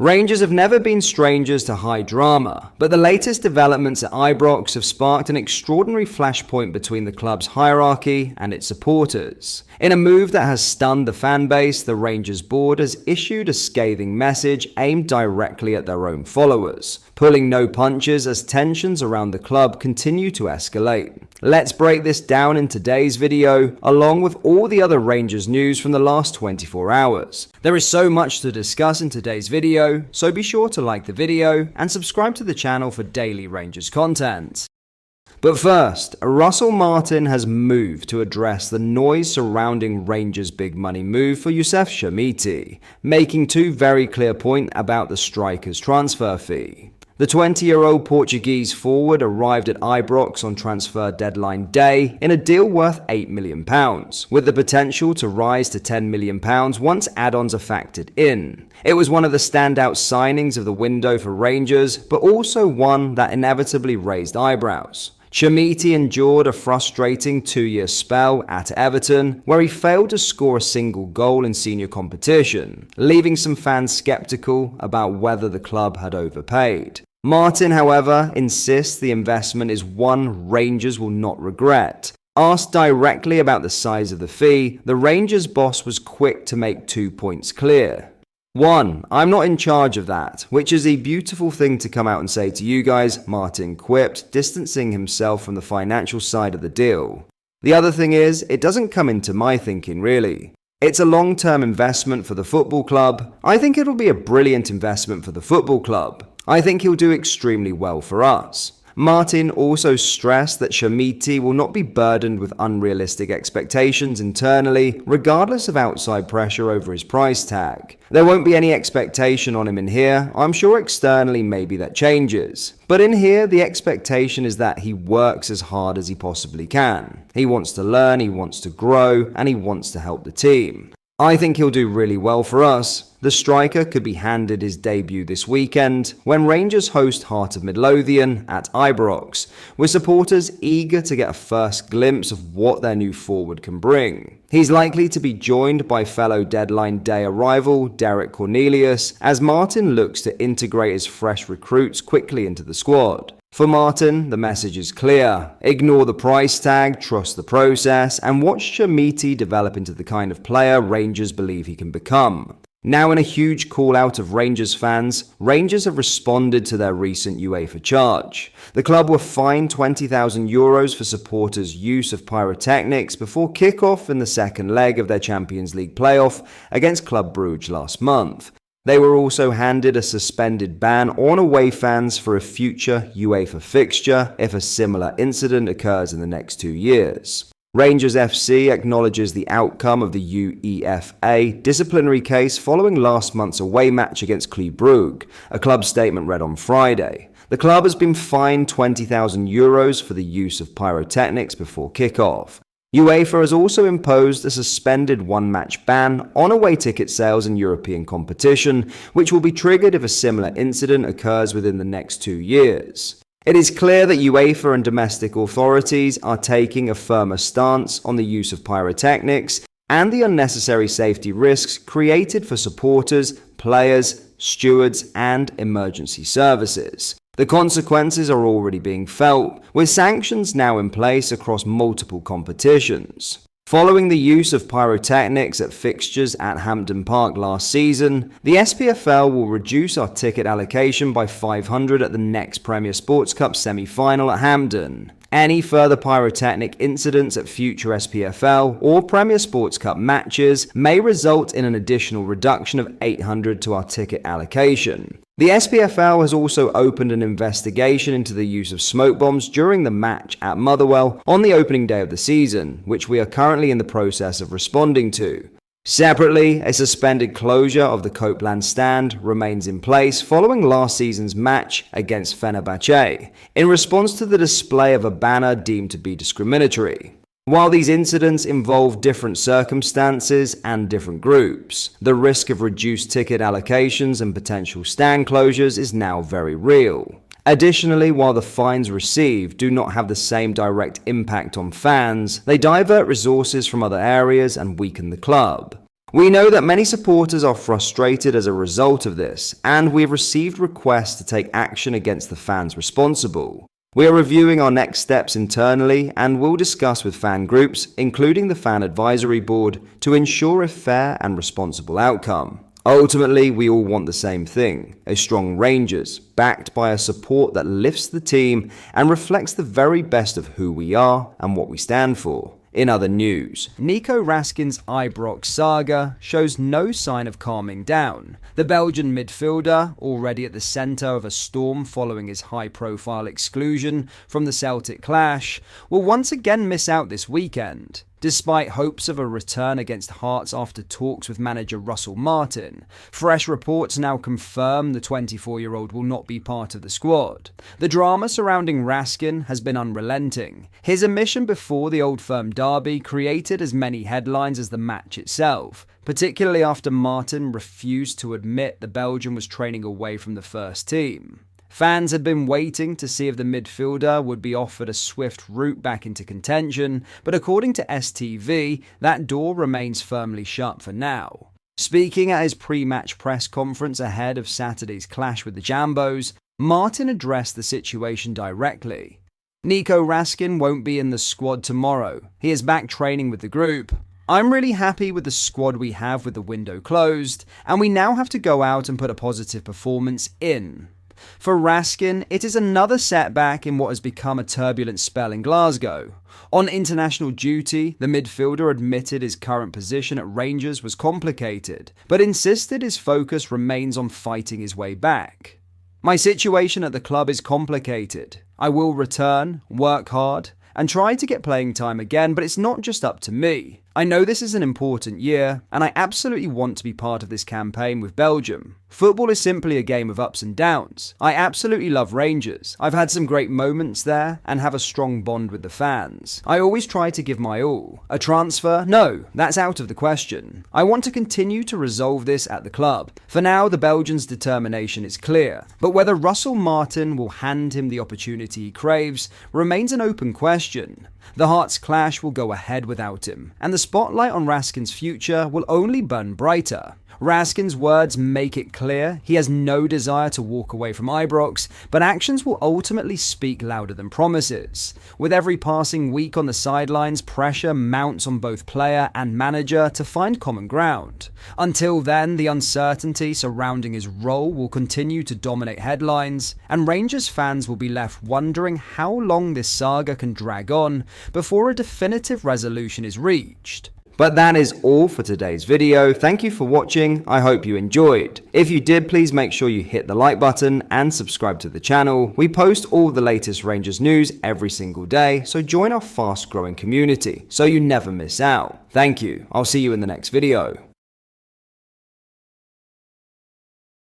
Rangers have never been strangers to high drama, but the latest developments at Ibrox have sparked an extraordinary flashpoint between the club's hierarchy and its supporters. In a move that has stunned the fan base, the Rangers board has issued a scathing message aimed directly at their own followers, pulling no punches as tensions around the club continue to escalate. Let's break this down in today's video, along with all the other Rangers news from the last 24 hours. There is so much to discuss in today's video, so be sure to like the video and subscribe to the channel for daily Rangers content. But first, Russell Martin has moved to address the noise surrounding Rangers' big money move for Chermiti, making two very clear points about the striker's transfer fee. The 20-year-old Portuguese forward arrived at Ibrox on transfer deadline day in a deal worth £8 million, with the potential to rise to £10 million once add-ons are factored in. It was one of the standout signings of the window for Rangers, but also one that inevitably raised eyebrows. Chermiti endured a frustrating 2-year spell at Everton, where he failed to score a single goal in senior competition, leaving some fans skeptical about whether the club had overpaid. Martin, however, insists the investment is one Rangers will not regret. Asked directly about the size of the fee, the Rangers boss was quick to make 2 points clear. 1. I'm not in charge of that, which is a beautiful thing to come out and say to you guys, Martin quipped, distancing himself from the financial side of the deal. The other thing is, it doesn't come into my thinking really. It's a long-term investment for the football club. I think it'll be a brilliant investment for the football club. I think he'll do extremely well for us. Martin also stressed that Chermiti will not be burdened with unrealistic expectations internally, regardless of outside pressure over his price tag. There won't be any expectation on him in here. I'm sure externally maybe that changes. But in here, the expectation is that he works as hard as he possibly can. He wants to learn, he wants to grow, and he wants to help the team. I think he'll do really well for us. The striker could be handed his debut this weekend when Rangers host Heart of Midlothian at Ibrox, with supporters eager to get a first glimpse of what their new forward can bring. He's likely to be joined by fellow deadline day arrival Derek Cornelius as Martin looks to integrate his fresh recruits quickly into the squad. For Martin, the message is clear. Ignore the price tag, trust the process, and watch Chermiti develop into the kind of player Rangers believe he can become. Now, in a huge call out of Rangers fans, Rangers have responded to their recent UEFA charge. The club were fined €20,000 for supporters' use of pyrotechnics before kick-off in the second leg of their Champions League playoff against Club Brugge last month. They were also handed a suspended ban on away fans for a future UEFA fixture if a similar incident occurs in the next 2 years. Rangers FC acknowledges the outcome of the UEFA disciplinary case following last month's away match against Club Brugge, a club statement read on Friday. The club has been fined €20,000 for the use of pyrotechnics before kick-off. UEFA has also imposed a suspended one-match ban on away ticket sales in European competition, which will be triggered if a similar incident occurs within the next 2 years. It is clear that UEFA and domestic authorities are taking a firmer stance on the use of pyrotechnics and the unnecessary safety risks created for supporters, players, stewards, and emergency services. The consequences are already being felt, with sanctions now in place across multiple competitions. Following the use of pyrotechnics at fixtures at Hampden Park last season, the SPFL will reduce our ticket allocation by 500 at the next Premier Sports Cup semi-final at Hampden. Any further pyrotechnic incidents at future SPFL or Premier Sports Cup matches may result in an additional reduction of 800 to our ticket allocation. The SPFL has also opened an investigation into the use of smoke bombs during the match at Motherwell on the opening day of the season, which we are currently in the process of responding to. Separately, a suspended closure of the Copeland stand remains in place following last season's match against Fenerbahce, in response to the display of a banner deemed to be discriminatory. While these incidents involve different circumstances and different groups, the risk of reduced ticket allocations and potential stand closures is now very real. Additionally, while the fines received do not have the same direct impact on fans, they divert resources from other areas and weaken the club. We know that many supporters are frustrated as a result of this, and we have received requests to take action against the fans responsible. We are reviewing our next steps internally and will discuss with fan groups, including the Fan Advisory Board, to ensure a fair and responsible outcome. Ultimately, we all want the same thing, a strong Rangers, backed by a support that lifts the team and reflects the very best of who we are and what we stand for. In other news, Nico Raskin's Ibrox saga shows no sign of calming down. The Belgian midfielder, already at the centre of a storm following his high-profile exclusion from the Celtic clash, will once again miss out this weekend. Despite hopes of a return against Hearts after talks with manager Russell Martin, fresh reports now confirm the 24-year-old will not be part of the squad. The drama surrounding Raskin has been unrelenting. His omission before the Old Firm derby created as many headlines as the match itself, particularly after Martin refused to admit the Belgian was training away from the first team. Fans had been waiting to see if the midfielder would be offered a swift route back into contention, but according to STV, that door remains firmly shut for now. Speaking at his pre-match press conference ahead of Saturday's clash with the Jambos, Martin addressed the situation directly. Nico Raskin won't be in the squad tomorrow. He is back training with the group. I'm really happy with the squad we have with the window closed, and we now have to go out and put a positive performance in. For Raskin, it is another setback in what has become a turbulent spell in Glasgow. On international duty, the midfielder admitted his current position at Rangers was complicated, but insisted his focus remains on fighting his way back. My situation at the club is complicated. I will return, work hard, and try to get playing time again, but it's not just up to me. I know this is an important year, and I absolutely want to be part of this campaign with Belgium. Football is simply a game of ups and downs. I absolutely love Rangers. I've had some great moments there and have a strong bond with the fans. I always try to give my all. A transfer? No, that's out of the question. I want to continue to resolve this at the club. For now, the Belgians' determination is clear, but whether Russell Martin will hand him the opportunity he craves remains an open question. The Hearts clash will go ahead without him, and the spotlight on Raskin's future will only burn brighter. Raskin's words make it clear he has no desire to walk away from Ibrox, but actions will ultimately speak louder than promises. With every passing week on the sidelines, pressure mounts on both player and manager to find common ground. Until then, the uncertainty surrounding his role will continue to dominate headlines, and Rangers fans will be left wondering how long this saga can drag on before a definitive resolution is reached. But that is all for today's video. Thank you for watching. I hope you enjoyed. If you did, please make sure you hit the like button and subscribe to the channel. We post all the latest Rangers news every single day, so join our fast growing community so you never miss out. Thank you. I'll see you in the next video.